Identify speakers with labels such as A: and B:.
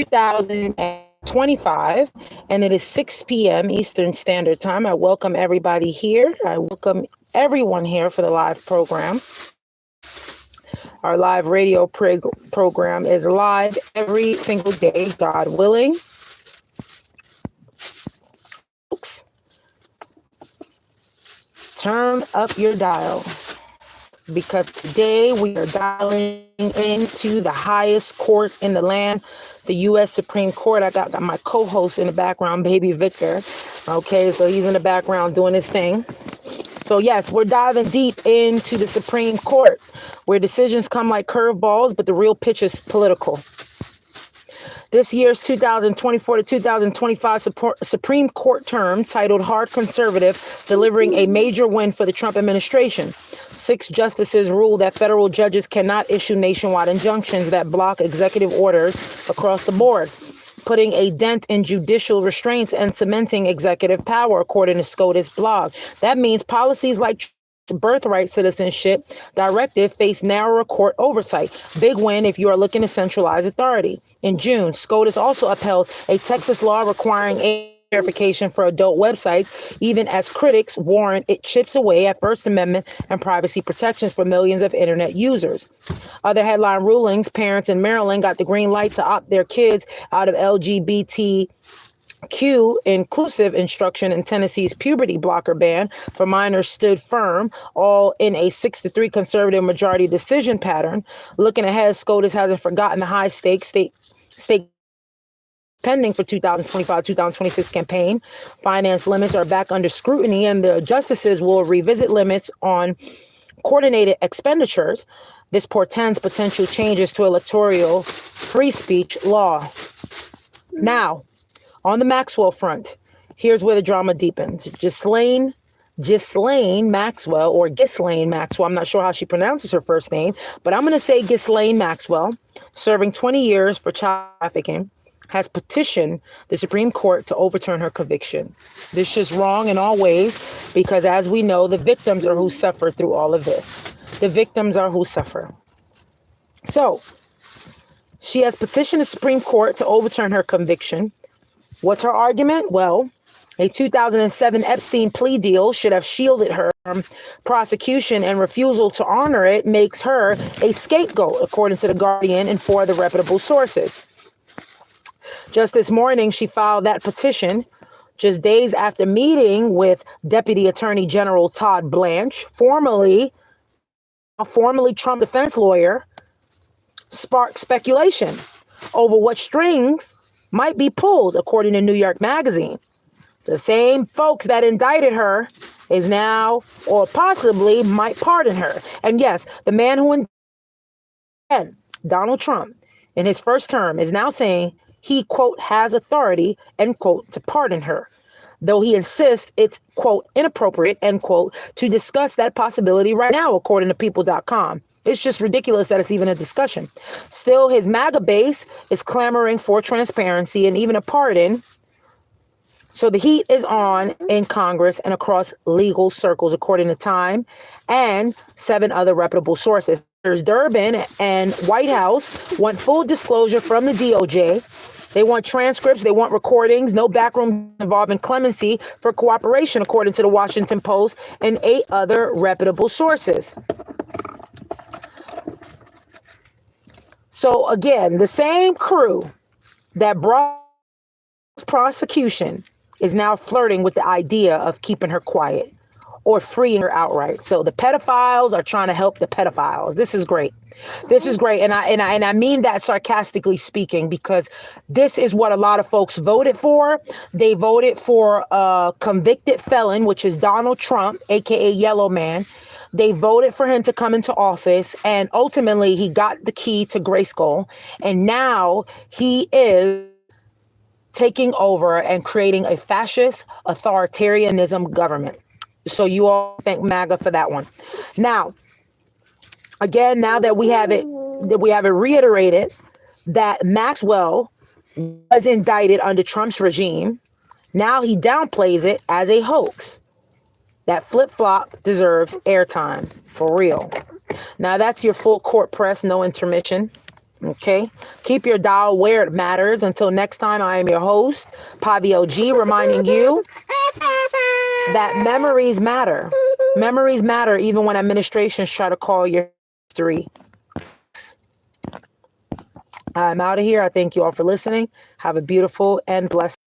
A: 2025, and it is 6 p.m. Eastern Standard Time. I welcome everybody here. I welcome everyone here for the live program. Our live radio program is live every single day, God willing. Folks, turn up your dial, because today we are dialing into the highest court in the land, the U.S. Supreme Court. I got my co-host in the background, Baby Victor. Okay, so he's in the background doing his thing. So yes, we're diving deep into the Supreme Court, where decisions come like curveballs, but the real pitch is political. This year's 2024 to 2025 Supreme Court term, titled Hard Conservative, delivering a major win for the Trump administration. 6 justices ruled that federal judges cannot issue nationwide injunctions that block executive orders across the board, putting a dent in judicial restraints and cementing executive power, according to SCOTUS blog. That means policies like birthright citizenship directive face narrower court oversight. Big win if you are looking to centralize authority. In June, SCOTUS also upheld a Texas law requiring age verification for adult websites, even as critics warn it chips away at First Amendment and privacy protections for millions of internet users. Other headline rulings: parents in Maryland got the green light to opt their kids out of LGBTQ inclusive instruction, and Tennessee's puberty blocker ban for minors stood firm, all in a 6-3 conservative majority decision pattern. Looking ahead, SCOTUS hasn't forgotten the high stakes state pending for 2025-2026 campaign. Finance limits are back under scrutiny, and the justices will revisit limits on coordinated expenditures. This portends potential changes to electoral free speech law. Now, on the Maxwell front, here's where the drama deepens. Ghislaine Maxwell, or Ghislaine Maxwell, I'm not sure how she pronounces her first name, but I'm going to say Ghislaine Maxwell, serving 20 years for child trafficking, has petitioned the Supreme Court to overturn her conviction. This is just wrong in all ways, because as we know, the victims are who suffer through all of this. The victims are who suffer. So, she has petitioned the Supreme Court to overturn her conviction. What's her argument? Well, a 2007 Epstein plea deal should have shielded her from prosecution, and refusal to honor it makes her a scapegoat, according to The Guardian and 4 other reputable sources. Just this morning, she filed that petition just days after meeting with Deputy Attorney General Todd Blanche, formerly Trump defense lawyer, sparked speculation over what strings might be pulled, according to New York Magazine. The same folks that indicted her is now, or possibly might pardon her. And yes, the man who indicted Donald Trump in his first term is now saying he, quote, has authority, end quote, to pardon her, though he insists it's, quote, inappropriate, end quote, to discuss that possibility right now, according to people.com. It's just ridiculous that it's even a discussion. Still, his MAGA base is clamoring for transparency and even a pardon. So the heat is on in Congress and across legal circles, according to Time and 7 other reputable sources. Durbin and White House want full disclosure from the DOJ. They want transcripts, they want recordings, no backroom involving clemency for cooperation, according to the Washington Post and 8 other reputable sources. So again, the same crew that brought prosecution is now flirting with the idea of keeping her quiet or freeing her outright. So the pedophiles are trying to help the pedophiles. This is great. This is great. And I mean that sarcastically speaking, because this is what a lot of folks voted for. They voted for a convicted felon, which is Donald Trump, aka Yellow Man. They voted for him to come into office, and ultimately he got the key to Grayskull. And now he is taking over and creating a fascist authoritarianism government. So you all thank MAGA for that one. Now, again, now that we have it reiterated that Maxwell was indicted under Trump's regime, now he downplays it as a hoax. That flip-flop deserves airtime, for real. Now that's your full court press, no intermission. Okay. Keep your dial where it matters. Until next time, I am your host, Pavio G, reminding you that memories matter. Memories matter even when administrations try to call your history. I'm out of here. I thank you all for listening. Have a beautiful and blessed